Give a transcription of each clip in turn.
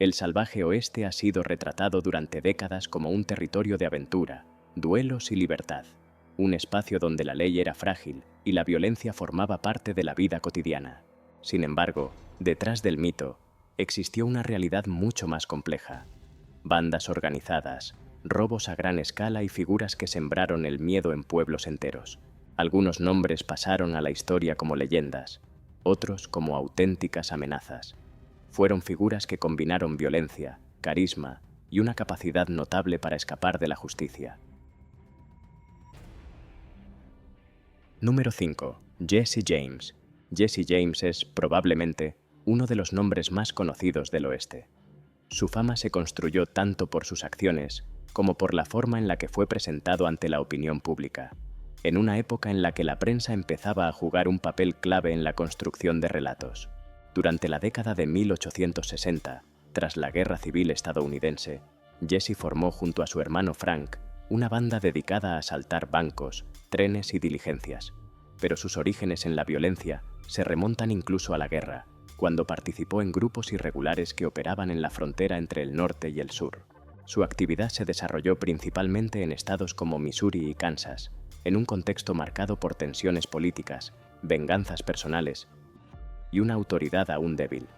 El salvaje oeste ha sido retratado durante décadas como un territorio de aventura, duelos y libertad, un espacio donde la ley era frágil y la violencia formaba parte de la vida cotidiana. Sin embargo, detrás del mito, existió una realidad mucho más compleja. Bandas organizadas, robos a gran escala y figuras que sembraron el miedo en pueblos enteros. Algunos nombres pasaron a la historia como leyendas, otros como auténticas amenazas. Fueron figuras que combinaron violencia, carisma y una capacidad notable para escapar de la justicia. Número 5. Jesse James. Jesse James es, probablemente, uno de los nombres más conocidos del oeste. Su fama se construyó tanto por sus acciones como por la forma en la que fue presentado ante la opinión pública, en una época en la que la prensa empezaba a jugar un papel clave en la construcción de relatos. Durante la década de 1860, tras la Guerra Civil estadounidense, Jesse formó junto a su hermano Frank una banda dedicada a asaltar bancos, trenes y diligencias. Pero sus orígenes en la violencia se remontan incluso a la guerra, cuando participó en grupos irregulares que operaban en la frontera entre el norte y el sur. Su actividad se desarrolló principalmente en estados como Missouri y Kansas, en un contexto marcado por tensiones políticas, venganzas personales y una autoridad aún débil.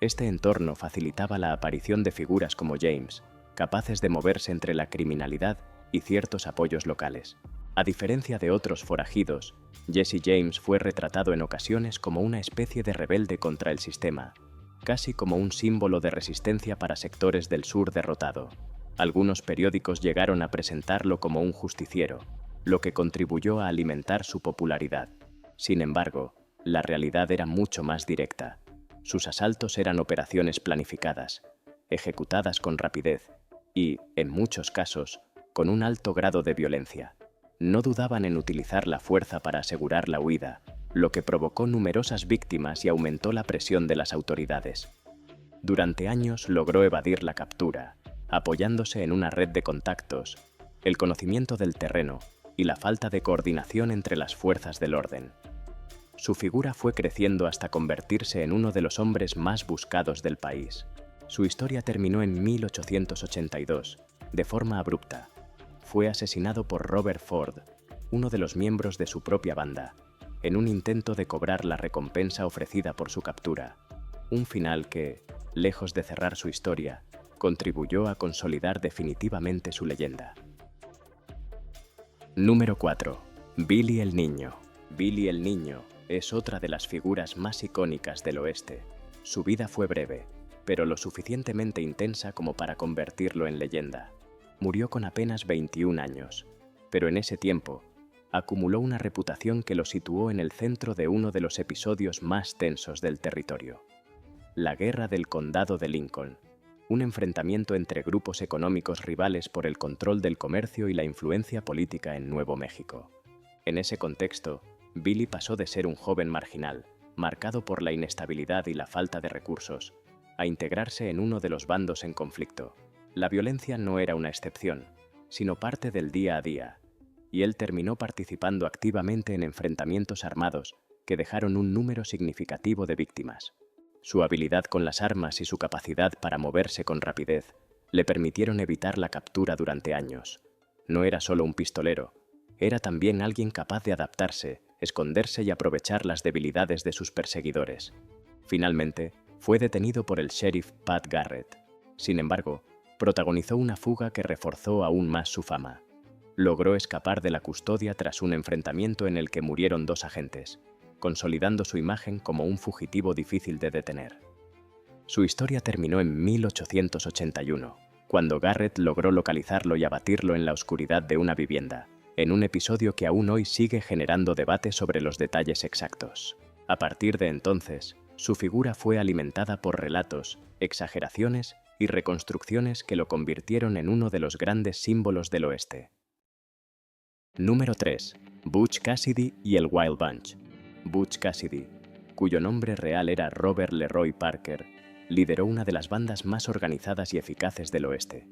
Este entorno facilitaba la aparición de figuras como James, capaces de moverse entre la criminalidad y ciertos apoyos locales. A diferencia de otros forajidos, Jesse James fue retratado en ocasiones como una especie de rebelde contra el sistema, casi como un símbolo de resistencia para sectores del sur derrotado. Algunos periódicos llegaron a presentarlo como un justiciero, lo que contribuyó a alimentar su popularidad. Sin embargo, la realidad era mucho más directa. Sus asaltos eran operaciones planificadas, ejecutadas con rapidez y, en muchos casos, con un alto grado de violencia. No dudaban en utilizar la fuerza para asegurar la huida, lo que provocó numerosas víctimas y aumentó la presión de las autoridades. Durante años logró evadir la captura, apoyándose en una red de contactos, el conocimiento del terreno y la falta de coordinación entre las fuerzas del orden. Su figura fue creciendo hasta convertirse en uno de los hombres más buscados del país. Su historia terminó en 1882, de forma abrupta. Fue asesinado por Robert Ford, uno de los miembros de su propia banda, en un intento de cobrar la recompensa ofrecida por su captura. Un final que, lejos de cerrar su historia, contribuyó a consolidar definitivamente su leyenda. Número 4. Billy el Niño. Billy el Niño es otra de las figuras más icónicas del oeste. Su vida fue breve, pero lo suficientemente intensa como para convertirlo en leyenda. Murió con apenas 21 años, pero en ese tiempo acumuló una reputación que lo situó en el centro de uno de los episodios más tensos del territorio. La Guerra del Condado de Lincoln, un enfrentamiento entre grupos económicos rivales por el control del comercio y la influencia política en Nuevo México. En ese contexto, Billy pasó de ser un joven marginal, marcado por la inestabilidad y la falta de recursos, a integrarse en uno de los bandos en conflicto. La violencia no era una excepción, sino parte del día a día, y él terminó participando activamente en enfrentamientos armados que dejaron un número significativo de víctimas. Su habilidad con las armas y su capacidad para moverse con rapidez le permitieron evitar la captura durante años. No era solo un pistolero, era también alguien capaz de adaptarse, esconderse y aprovechar las debilidades de sus perseguidores. Finalmente, fue detenido por el sheriff Pat Garrett. Sin embargo, protagonizó una fuga que reforzó aún más su fama. Logró escapar de la custodia tras un enfrentamiento en el que murieron 2 agentes, consolidando su imagen como un fugitivo difícil de detener. Su historia terminó en 1881, cuando Garrett logró localizarlo y abatirlo en la oscuridad de una vivienda, en un episodio que aún hoy sigue generando debate sobre los detalles exactos. A partir de entonces, su figura fue alimentada por relatos, exageraciones y reconstrucciones que lo convirtieron en uno de los grandes símbolos del oeste. Número 3. Butch Cassidy y el Wild Bunch. Butch Cassidy, cuyo nombre real era Robert Leroy Parker, lideró una de las bandas más organizadas y eficaces del oeste,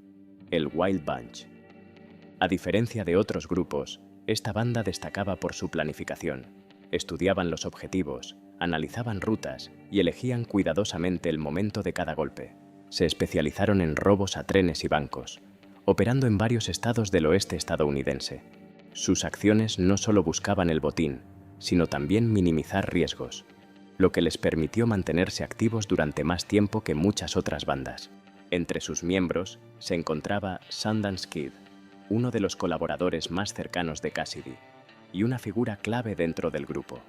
el Wild Bunch. A diferencia de otros grupos, esta banda destacaba por su planificación. Estudiaban los objetivos, analizaban rutas y elegían cuidadosamente el momento de cada golpe. Se especializaron en robos a trenes y bancos, operando en varios estados del oeste estadounidense. Sus acciones no solo buscaban el botín, sino también minimizar riesgos, lo que les permitió mantenerse activos durante más tiempo que muchas otras bandas. Entre sus miembros se encontraba Sundance Kid, uno de los colaboradores más cercanos de Cassidy, y una figura clave dentro del grupo.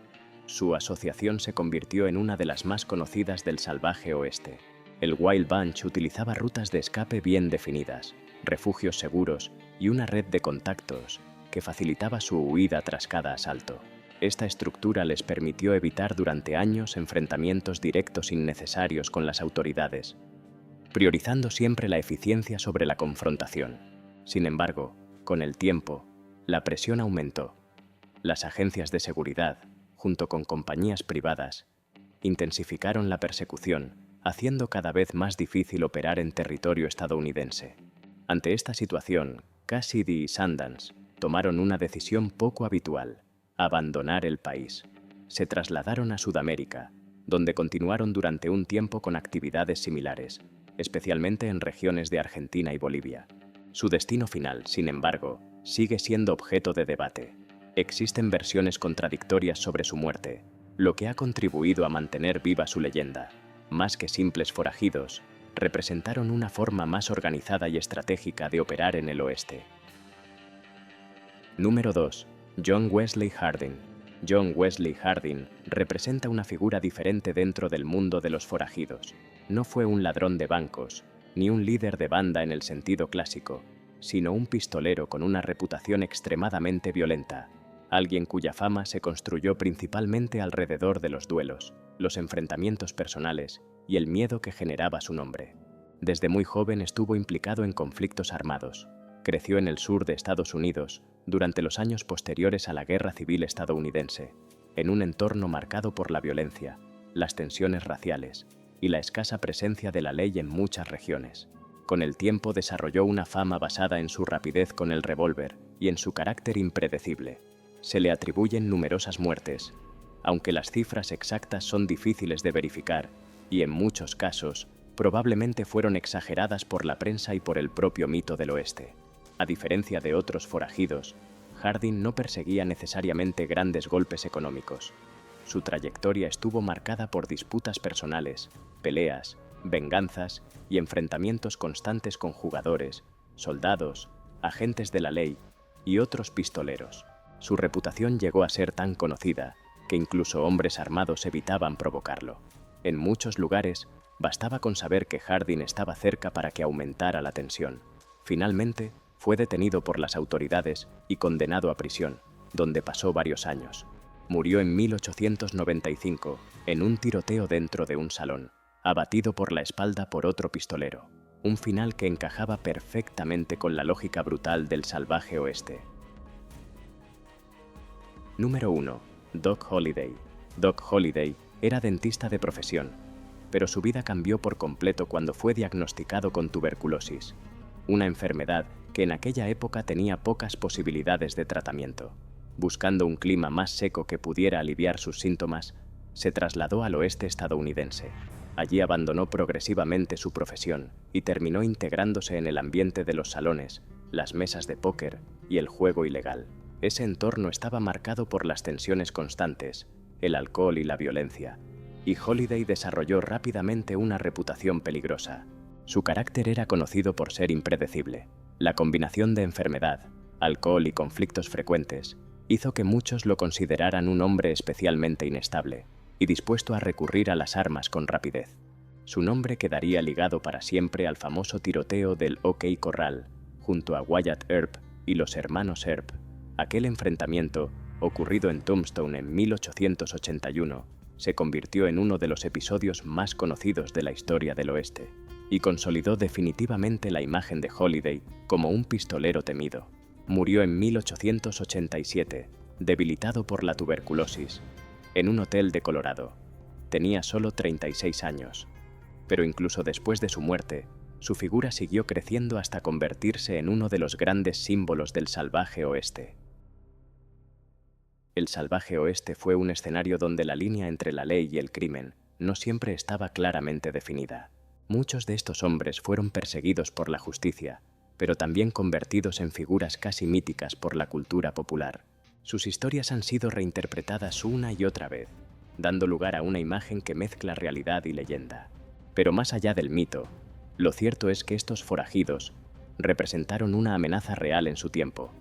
Su asociación se convirtió en una de las más conocidas del salvaje oeste. El Wild Bunch utilizaba rutas de escape bien definidas, refugios seguros y una red de contactos que facilitaba su huida tras cada asalto. Esta estructura les permitió evitar durante años enfrentamientos directos innecesarios con las autoridades, priorizando siempre la eficiencia sobre la confrontación. Sin embargo, con el tiempo, la presión aumentó. Las agencias de seguridad, junto con compañías privadas, intensificaron la persecución, haciendo cada vez más difícil operar en territorio estadounidense. Ante esta situación, Cassidy y Sundance tomaron una decisión poco habitual: abandonar el país. Se trasladaron a Sudamérica, donde continuaron durante un tiempo con actividades similares, especialmente en regiones de Argentina y Bolivia. Su destino final, sin embargo, sigue siendo objeto de debate. Existen versiones contradictorias sobre su muerte, lo que ha contribuido a mantener viva su leyenda. Más que simples forajidos, representaron una forma más organizada y estratégica de operar en el oeste. Número 2. John Wesley Hardin. John Wesley Hardin representa una figura diferente dentro del mundo de los forajidos. No fue un ladrón de bancos, ni un líder de banda en el sentido clásico, sino un pistolero con una reputación extremadamente violenta, alguien cuya fama se construyó principalmente alrededor de los duelos, los enfrentamientos personales y el miedo que generaba su nombre. Desde muy joven estuvo implicado en conflictos armados. Creció en el sur de Estados Unidos durante los años posteriores a la Guerra Civil estadounidense, en un entorno marcado por la violencia, las tensiones raciales y la escasa presencia de la ley en muchas regiones. Con el tiempo desarrolló una fama basada en su rapidez con el revólver y en su carácter impredecible. Se le atribuyen numerosas muertes, aunque las cifras exactas son difíciles de verificar y en muchos casos probablemente fueron exageradas por la prensa y por el propio mito del oeste. A diferencia de otros forajidos, Hardin no perseguía necesariamente grandes golpes económicos. Su trayectoria estuvo marcada por disputas personales, peleas, venganzas y enfrentamientos constantes con jugadores, soldados, agentes de la ley y otros pistoleros. Su reputación llegó a ser tan conocida que incluso hombres armados evitaban provocarlo. En muchos lugares, bastaba con saber que Hardin estaba cerca para que aumentara la tensión. Finalmente, fue detenido por las autoridades y condenado a prisión, donde pasó varios años. Murió en 1895 en un tiroteo dentro de un salón, abatido por la espalda por otro pistolero. Un final que encajaba perfectamente con la lógica brutal del salvaje oeste. Número 1. Doc Holliday. Doc Holliday era dentista de profesión, pero su vida cambió por completo cuando fue diagnosticado con tuberculosis, una enfermedad que en aquella época tenía pocas posibilidades de tratamiento. Buscando un clima más seco que pudiera aliviar sus síntomas, se trasladó al oeste estadounidense. Allí abandonó progresivamente su profesión y terminó integrándose en el ambiente de los salones, las mesas de póker y el juego ilegal. Ese entorno estaba marcado por las tensiones constantes, el alcohol y la violencia, y Holliday desarrolló rápidamente una reputación peligrosa. Su carácter era conocido por ser impredecible. La combinación de enfermedad, alcohol y conflictos frecuentes hizo que muchos lo consideraran un hombre especialmente inestable y dispuesto a recurrir a las armas con rapidez. Su nombre quedaría ligado para siempre al famoso tiroteo del OK Corral, junto a Wyatt Earp y los hermanos Earp. Aquel enfrentamiento, ocurrido en Tombstone en 1881, se convirtió en uno de los episodios más conocidos de la historia del oeste y consolidó definitivamente la imagen de Holliday como un pistolero temido. Murió en 1887, debilitado por la tuberculosis, en un hotel de Colorado. Tenía solo 36 años, pero incluso después de su muerte, su figura siguió creciendo hasta convertirse en uno de los grandes símbolos del salvaje oeste. El salvaje oeste fue un escenario donde la línea entre la ley y el crimen no siempre estaba claramente definida. Muchos de estos hombres fueron perseguidos por la justicia, pero también convertidos en figuras casi míticas por la cultura popular. Sus historias han sido reinterpretadas una y otra vez, dando lugar a una imagen que mezcla realidad y leyenda. Pero más allá del mito, lo cierto es que estos forajidos representaron una amenaza real en su tiempo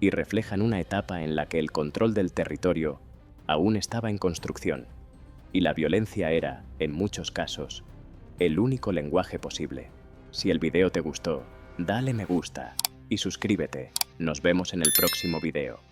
y reflejan una etapa en la que el control del territorio aún estaba en construcción y la violencia era, en muchos casos, el único lenguaje posible. Si el video te gustó, dale me gusta y suscríbete. Nos vemos en el próximo video.